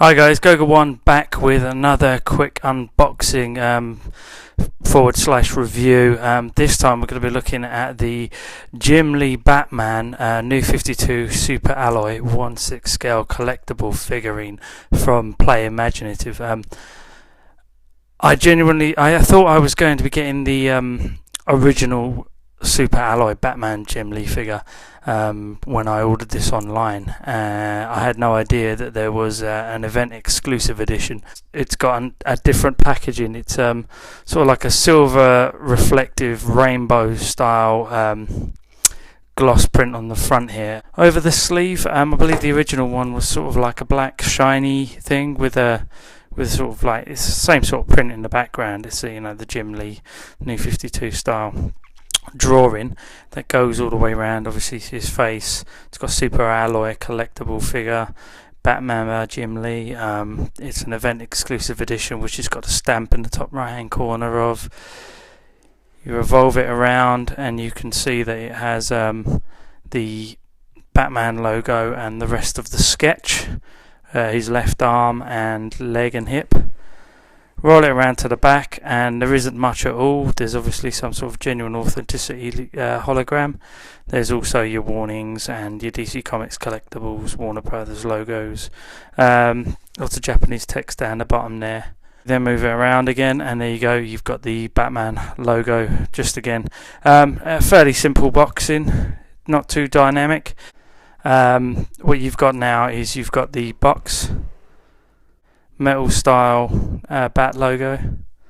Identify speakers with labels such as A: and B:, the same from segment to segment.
A: Hi guys, Goga1 back with another quick unboxing / review. This time we're going to be looking at the Jim Lee Batman New 52 Super Alloy 1/6 scale collectible figurine from Play Imaginative. I thought I was going to be getting the original Super Alloy Batman Jim Lee figure when I ordered this online. I had no idea that there was an event exclusive edition. It's got a different packaging. It's sort of like a silver reflective rainbow style gloss print on the front here. Over the sleeve, I believe the original one was sort of like a black shiny thing with sort of like, it's the same sort of print in the background. It's the Jim Lee New 52 style drawing that goes all the way around. Obviously his face. It's got Super Alloy collectible figure Batman by Jim Lee. It's an event exclusive edition which has got a stamp in the top right hand corner of. You revolve it around and you can see that it has the Batman logo and the rest of the sketch, his left arm and leg and hip. Roll it around to the back and there isn't much at all. There's obviously some sort of genuine authenticity hologram. There's also your warnings and your DC Comics collectibles, Warner Brothers logos, lots of Japanese text down the bottom there. Then move it around again and there you go, you've got the Batman logo just again. A fairly simple boxing, not too dynamic. What you've got now is you've got the box, metal style bat logo.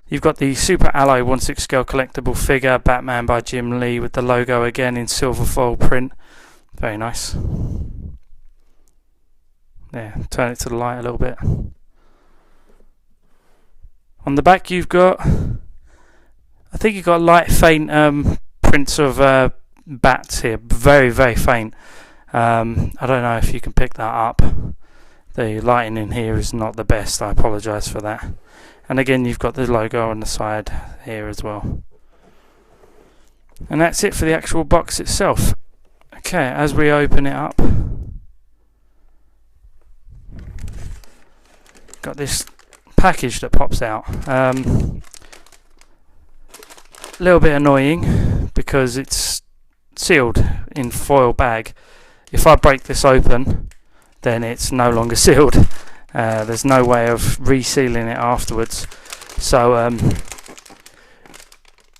A: You've got the Super Alloy 1/6 scale collectible figure Batman by Jim Lee with the logo again in silver foil print. Very nice. There, turn it to the light a little bit. On the back you've got, I think you've got light faint prints of bats here, very faint. I don't know if you can pick that up. The lighting in here is not the best, I apologise for that. And again you've got the logo on the side here as well. And that's it for the actual box itself. Okay, as we open it up, got this package that pops out. A little bit annoying because it's sealed in foil bag. If I break this open, then it's no longer sealed. There's no way of resealing it afterwards. So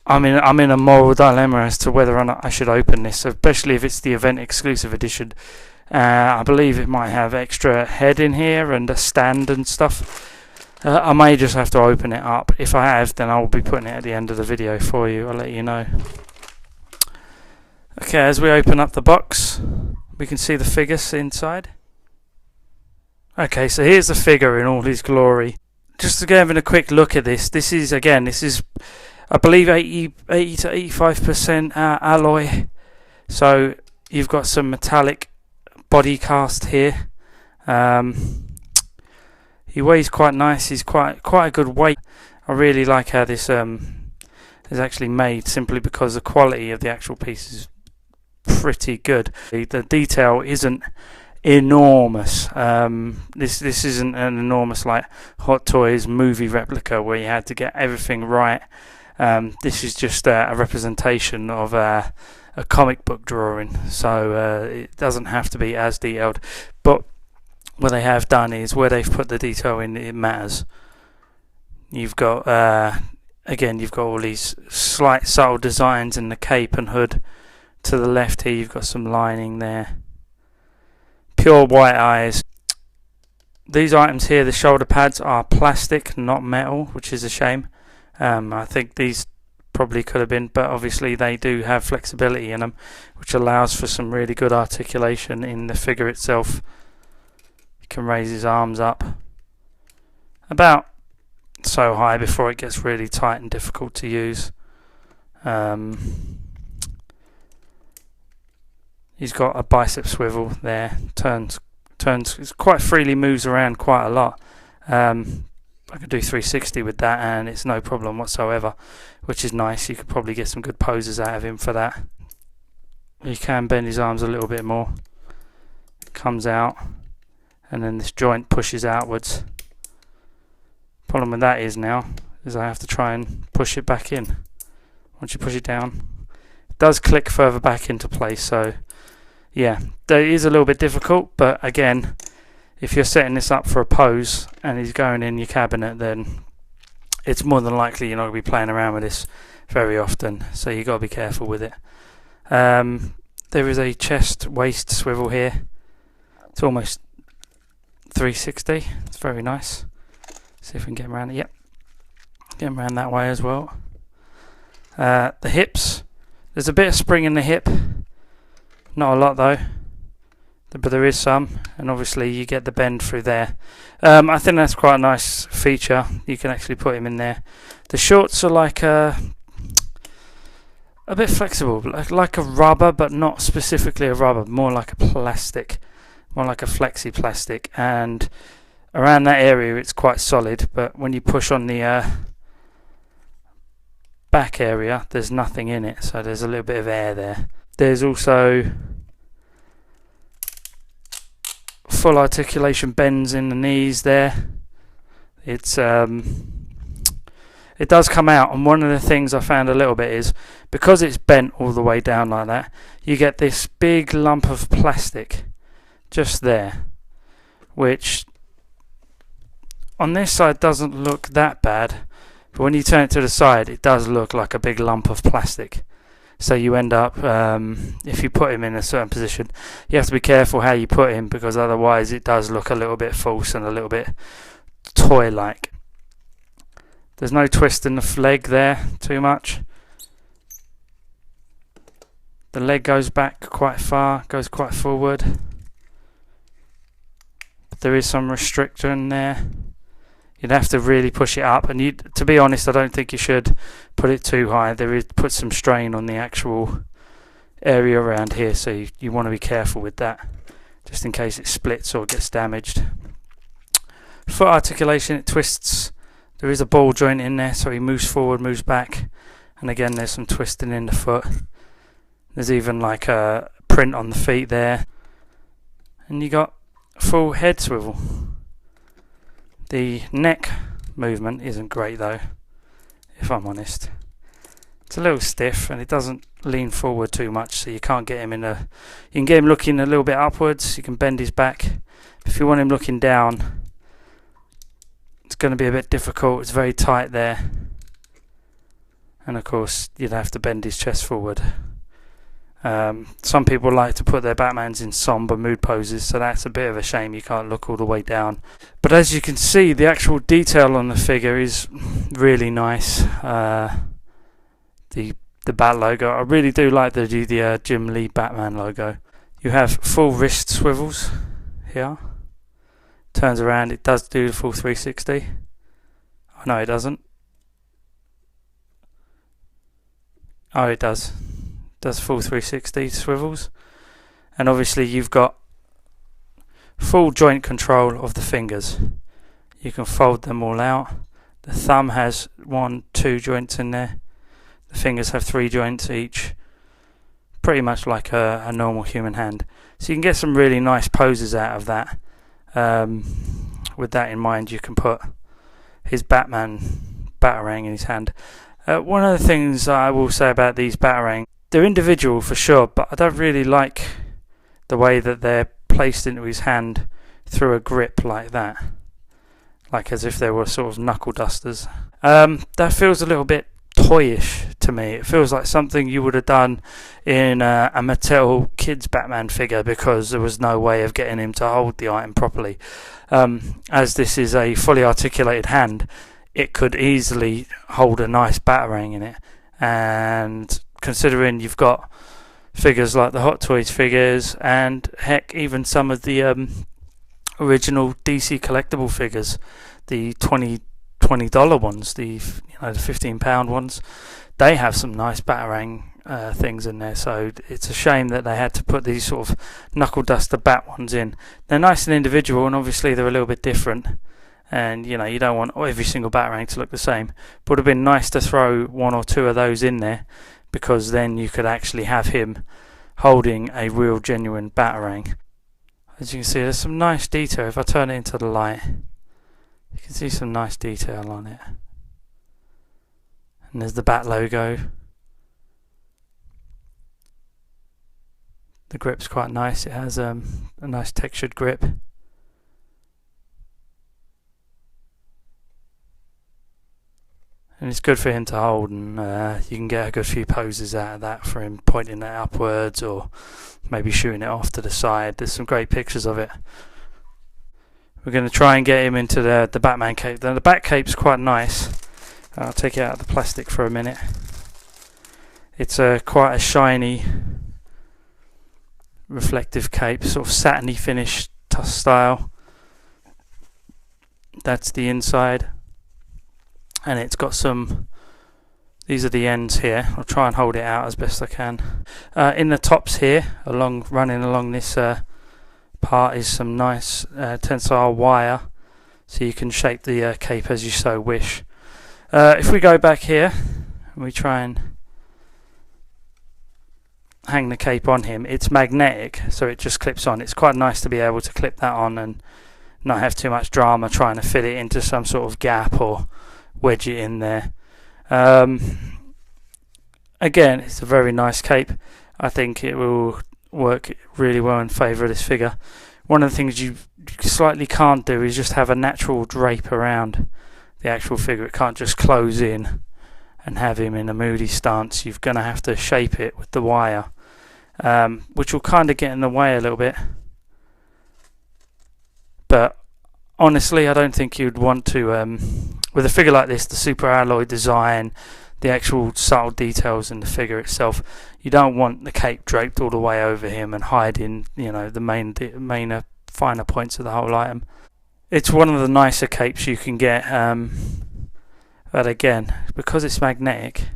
A: I'm in a moral dilemma as to whether or not I should open this, especially if it's the event exclusive edition. I believe it might have extra head in here and a stand and stuff. I may just have to open it up. If I have, then I'll be putting it at the end of the video for you. I'll let you know. Okay, as we open up the box, we can see the figures inside. Okay, so here's the figure in all his glory. Just to give a quick look at this, this is I believe 80 to 85% alloy. So you've got some metallic body cast here. He weighs quite nice. He's quite a good weight. I really like how this is actually made, simply because the quality of the actual piece is pretty good. The detail isn't enormous. This isn't an enormous like Hot Toys movie replica where you had to get everything right. This is just a representation of a comic book drawing, so it doesn't have to be as detailed, but what they have done is where they've put the detail in, it matters. You've got again, you've got all these slight subtle designs in the cape and hood. To the left here you've got some lining there. Pure white eyes. These items here, the shoulder pads, are plastic, not metal, which is a shame. I think these probably could have been, but obviously they do have flexibility in them, which allows for some really good articulation in the figure itself. You can raise his arms up about so high before it gets really tight and difficult to use. He's got a bicep swivel there, turns, it quite freely, moves around quite a lot. I could do 360 with that and it's no problem whatsoever, which is nice. You could probably get some good poses out of him for that. You can bend his arms a little bit more. Comes out and then this joint pushes outwards. Problem with that is now is I have to try and push it back in. Once you push it down, it does click further back into place. So yeah, that is a little bit difficult, but again, if you're setting this up for a pose and he's going in your cabinet, then it's more than likely you're not going to be playing around with this very often, so you've got to be careful with it. There is a chest waist swivel here. It's almost 360. It's very nice. See if we can get him around it. Yep, get him around that way as well. The hips, there's a bit of spring in the hip, not a lot though, but there is some, and obviously you get the bend through there. I think that's quite a nice feature. You can actually put him in there. The shorts are like a bit flexible, like a rubber, but not specifically a rubber, more like a plastic, more like a flexi plastic, and around that area it's quite solid, but when you push on the back area there's nothing in it, so there's a little bit of air there. There's also full articulation bends in the knees there. It's it does come out, and one of the things I found a little bit is because it's bent all the way down like that, you get this big lump of plastic just there, which on this side doesn't look that bad, but when you turn it to the side it does look like a big lump of plastic. So you end up, if you put him in a certain position, you have to be careful how you put him, because otherwise it does look a little bit false and a little bit toy-like. There's no twist in the leg there too much. The leg goes back quite far, goes quite forward. But there is some restriction there. You'd have to really push it up, and to be honest, I don't think you should put it too high. Put some strain on the actual area around here, so you want to be careful with that, just in case it splits or gets damaged. Foot articulation, it twists. There is a ball joint in there, so he moves forward, moves back, and again there's some twisting in the foot. There's even like a print on the feet there, and you got full head swivel. The neck movement isn't great though, if I'm honest. It's a little stiff and it doesn't lean forward too much, so you can't get him you can get him looking a little bit upwards, you can bend his back. If you want him looking down, it's going to be a bit difficult. It's very tight there, and of course you'd have to bend his chest forward. Some people like to put their Batmans in somber mood poses, so that's a bit of a shame you can't look all the way down. But as you can see, the actual detail on the figure is really nice. The Bat logo, I really do like the Jim Lee Batman logo. You have full wrist swivels here. Turns around, it does do the full 360. Oh no, it doesn't. Oh, it does. Does full 360 swivels, and obviously you've got full joint control of the fingers. You can fold them all out. The thumb has 1, 2 joints in there. The fingers have 3 joints each, pretty much like a normal human hand. So you can get some really nice poses out of that. With that in mind, you can put his Batman Batarang in his hand. One of the things I will say about these Batarang, they're individual for sure, but I don't really like the way that they're placed into his hand through a grip like that, like as if they were sort of knuckle dusters. That feels a little bit toyish to me. It feels like something you would have done in a Mattel kids Batman figure, because there was no way of getting him to hold the item properly. As this is a fully articulated hand, it could easily hold a nice Batarang in it, and considering you've got figures like the Hot Toys figures, and heck, even some of the original DC collectible figures, the $20 ones, the £15 ones, they have some nice Batarang things in there. So it's a shame that they had to put these sort of knuckle duster bat ones in. They're nice and individual, and obviously they're a little bit different, and you don't want every single Batarang to look the same. But it would have been nice to throw 1 or 2 of those in there, because then you could actually have him holding a real genuine Batarang. As you can see, there's some nice detail. If I turn it into the light, you can see some nice detail on it. And there's the bat logo. The grip's quite nice. It has a nice textured grip. And it's good for him to hold, and you can get a good few poses out of that for him, pointing it upwards or maybe shooting it off to the side. There's some great pictures of it. We're going to try and get him into the Batman cape. Then the bat cape's quite nice. I'll take it out of the plastic for a minute. It's quite a shiny, reflective cape, sort of satiny finish style. That's the inside. And it's got these are the ends here. I'll try and hold it out as best I can. In the tops here, running along this part, is some nice tensile wire, so you can shape the cape as you so wish. If we go back here and we try and hang the cape on him, it's magnetic, so it just clips on. It's quite nice to be able to clip that on and not have too much drama trying to fit it into some sort of gap or wedge it in there. Again, it's a very nice cape. I think it will work really well in favour of this figure. One of the things you slightly can't do is just have a natural drape around the actual figure. It can't just close in and have him in a moody stance. You're going to have to shape it with the wire, which will kind of get in the way a little bit. But honestly, I don't think you'd want to, with a figure like this, the super alloy design, the actual subtle details in the figure itself, you don't want the cape draped all the way over him and hiding, the main finer points of the whole item. It's one of the nicer capes you can get, but again, because it's magnetic,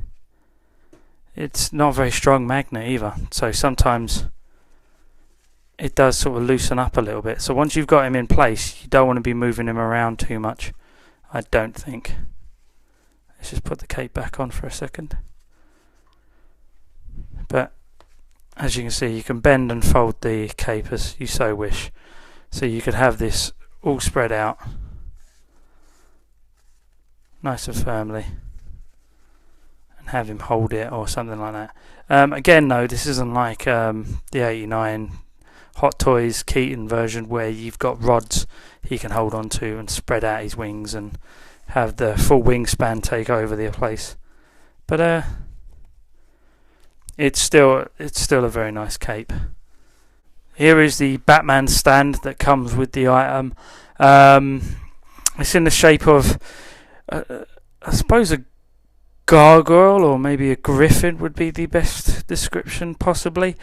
A: it's not a very strong magnet either, so sometimes it does sort of loosen up a little bit. So once you've got him in place, you don't want to be moving him around too much, I don't think. Let's just put the cape back on for a second. But as you can see, you can bend and fold the cape as you so wish. So you could have this all spread out nice and firmly and have him hold it or something like that. Again though, this isn't like the 89 Hot Toys Keaton version where you've got rods he can hold on to and spread out his wings and have the full wingspan take over the place. But it's still a very nice cape. Here is the Batman stand that comes with the item. It's in the shape of I suppose a gargoyle or maybe a griffin would be the best description possibly.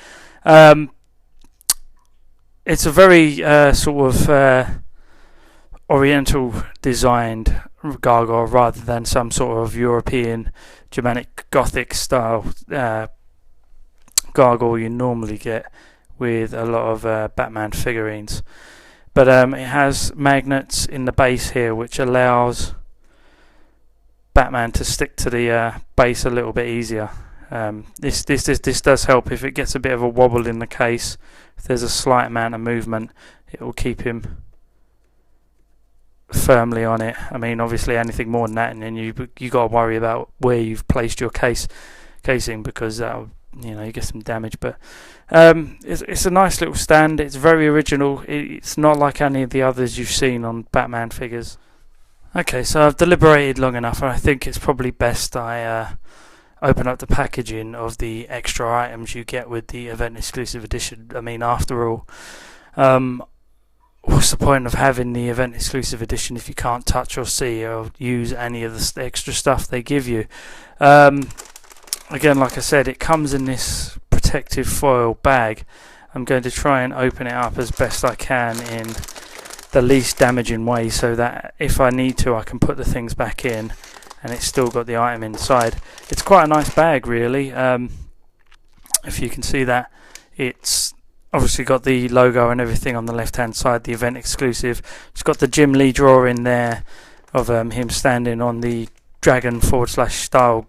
A: It's a very sort of oriental designed gargoyle rather than some sort of European Germanic Gothic style gargoyle you normally get with a lot of Batman figurines. But it has magnets in the base here which allows Batman to stick to the base a little bit easier. This does help if it gets a bit of a wobble in the case. If there's a slight amount of movement, it will keep him firmly on it. I mean, obviously anything more than that, and then you got to worry about where you've placed your casing because that'll, you get some damage. But it's a nice little stand. It's very original. It's not like any of the others you've seen on Batman figures. Okay, so I've deliberated long enough, and I think it's probably best I open up the packaging of the extra items you get with the event exclusive edition. I mean, after all, what's the point of having the event exclusive edition if you can't touch or see or use any of the extra stuff they give you? Again, like I said, it comes in this protective foil bag. I'm going to try and open it up as best I can in the least damaging way so that if I need to I can put the things back in and it's still got the item inside. It's quite a nice bag really. If you can see that, it's obviously got the logo and everything on the left hand side, the event exclusive. It's got the Jim Lee drawing there of him standing on the dragon / style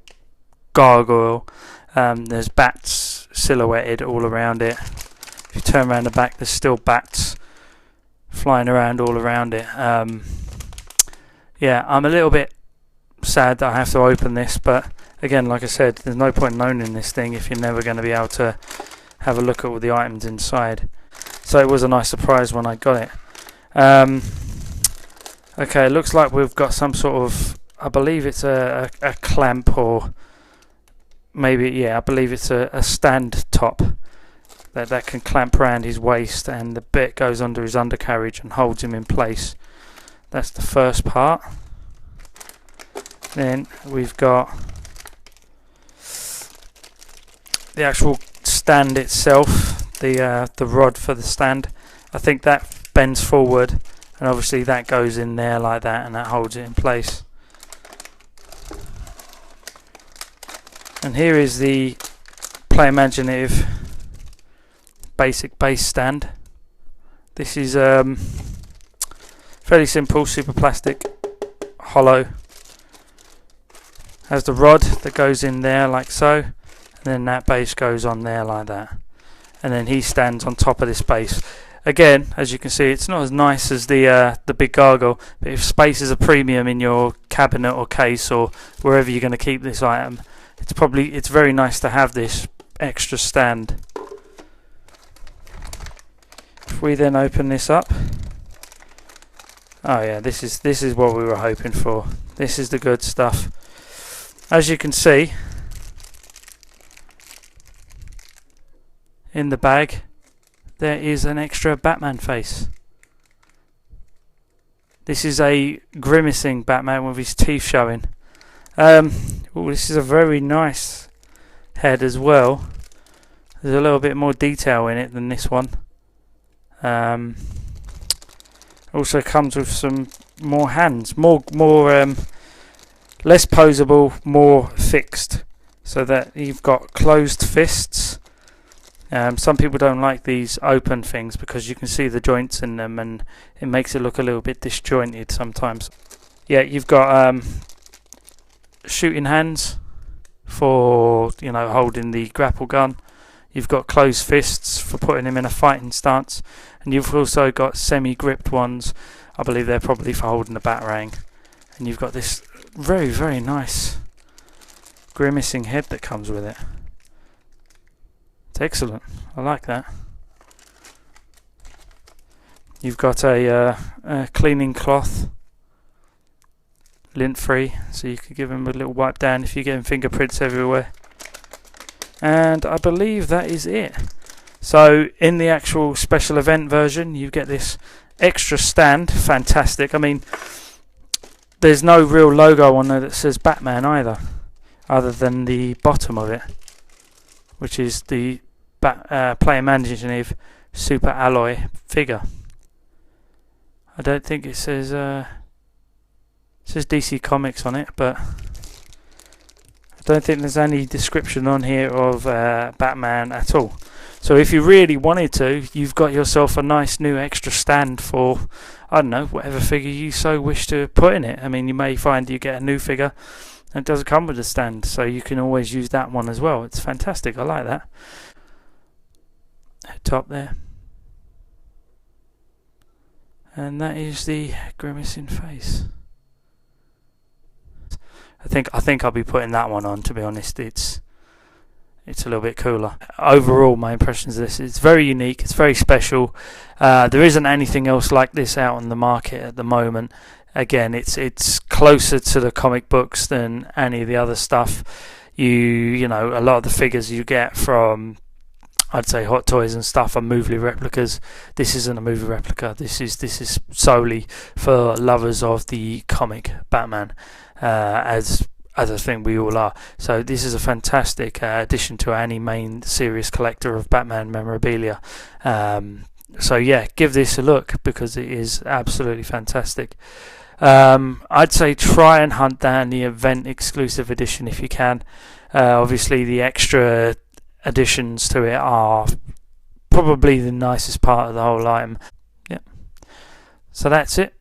A: gargoyle. There's bats silhouetted all around it. If you turn around the back, there's still bats flying around all around it. Yeah, I'm a little bit sad that I have to open this, but again, like I said, there's no point in owning this thing if you're never going to be able to have a look at all the items inside. So it was a nice surprise when I got it. Okay, it looks like we've got some sort of, I believe it's a clamp, or maybe, yeah, I believe it's a stand top that can clamp around his waist, and the bit goes under his undercarriage and holds him in place. That's the first part. Then we've got the actual stand itself, the rod for the stand. I think that bends forward, and obviously that goes in there like that, and that holds it in place. And here is the Play Imaginative basic base stand. This is fairly simple, super plastic, hollow. Has the rod that goes in there like so, and then that base goes on there like that, and then he stands on top of this base. Again, as you can see, it's not as nice as the big gargoyle, but if space is a premium in your cabinet or case or wherever you're going to keep this item, it's very nice to have this extra stand. If we then open this up, oh yeah, this is what we were hoping for. This is the good stuff. As you can see in the bag, there is an extra Batman face. This is a grimacing Batman with his teeth showing. This is a very nice head as well. There's a little bit more detail in it than this one. Also comes with some more hands, more less posable, more fixed, so that you've got closed fists. Some people don't like these open things because you can see the joints in them, and it makes it look a little bit disjointed sometimes. Yeah, you've got shooting hands for, you know, holding the grapple gun. You've got closed fists for putting him in a fighting stance, and you've also got semi-gripped ones. I believe they're probably for holding the batarang. And you've got this very, very nice grimacing head that comes with it. It's excellent. I like that. You've got a cleaning cloth, lint-free, so you can give him a little wipe down if you're getting fingerprints everywhere. And I believe that is it. So in the actual special event version, you get this extra stand. Fantastic. I mean, there's no real logo on there that says Batman either, other than the bottom of it, which is the Play Imaginative Super Alloy figure. I don't think it says DC Comics on it, but I don't think there's any description on here of Batman at all. So if you really wanted to, you've got yourself a nice new extra stand for, I don't know, whatever figure you so wish to put in it. I mean, you may find you get a new figure and it doesn't come with a stand, so you can always use that one as well. It's fantastic. I like that. Top there. And that is the grimacing face. I think I'll be putting that one on, to be honest. It's a little bit cooler. Overall, my impressions of this, it's very unique, it's very special. There isn't anything else like this out on the market at the moment. Again, it's closer to the comic books than any of the other stuff. You know, a lot of the figures you get from, I'd say, Hot Toys and stuff are movie replicas. This isn't a movie replica. This is solely for lovers of the comic Batman, as I think we all are. So this is a fantastic addition to any main series collector of Batman memorabilia. So yeah, give this a look because it is absolutely fantastic. I'd say try and hunt down the event exclusive edition if you can. Obviously the extra additions to it are probably the nicest part of the whole item. Yeah. So that's it.